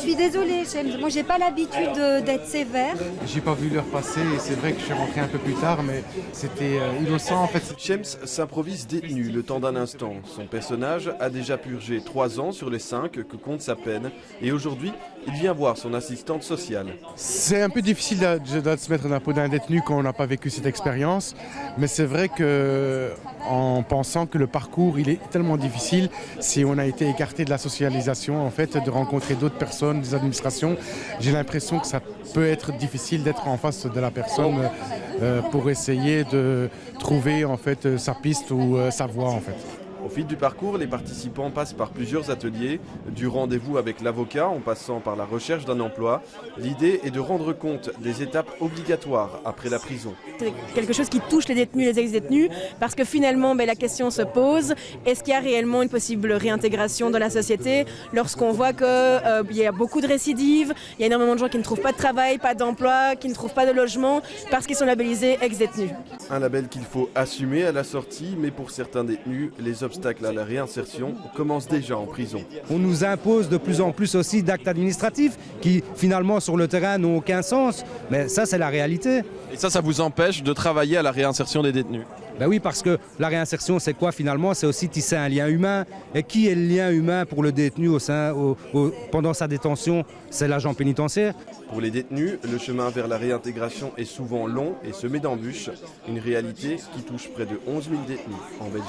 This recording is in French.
suis désolée, moi j'ai pas l'habitude d'être sévère. J'ai pas vu l'heure passer et c'est vrai que je suis rentré un peu plus tard, mais c'était innocent en fait. Shems s'improvise détenu le temps d'un instant. Son personnage a déjà purgé 3 ans sur les 5 que compte sa peine et aujourd'hui, il vient voir son assistante sociale. C'est un peu difficile de se mettre dans la peau d'un détenu quand on n'a pas vécu cette expérience, mais c'est vrai que en pensant que le parcours il est tellement difficile, si on a été écarté de la socialisation, en fait, de rencontrer d'autres personnes, des administrations, j'ai l'impression que ça peut être difficile d'être en face de la personne pour essayer de trouver en fait sa piste ou sa voie en fait. Au fil du parcours, les participants passent par plusieurs ateliers, du rendez-vous avec l'avocat en passant par la recherche d'un emploi. L'idée est de rendre compte des étapes obligatoires après la prison. C'est quelque chose qui touche les détenus et les ex-détenus parce que finalement la question se pose, est-ce qu'il y a réellement une possible réintégration dans la société lorsqu'on voit qu'il y a beaucoup de récidives, il y a énormément de gens qui ne trouvent pas de travail, pas d'emploi, qui ne trouvent pas de logement parce qu'ils sont labellisés ex-détenus. Un label qu'il faut assumer à la sortie, mais pour certains détenus, les obstacles à la réinsertion commencent déjà en prison. On nous impose de plus en plus aussi d'actes administratifs qui finalement sur le terrain n'ont aucun sens, mais ça c'est la réalité. Et ça vous empêche de travailler à la réinsertion des détenus? Ben oui, parce que la réinsertion, c'est quoi finalement? C'est aussi tisser un lien humain. Et qui est le lien humain pour le détenu pendant sa détention? C'est l'agent pénitentiaire. Pour les détenus, le chemin vers la réintégration est souvent long et semé d'embûches. Une réalité qui touche près de 11 000 détenus en Belgique.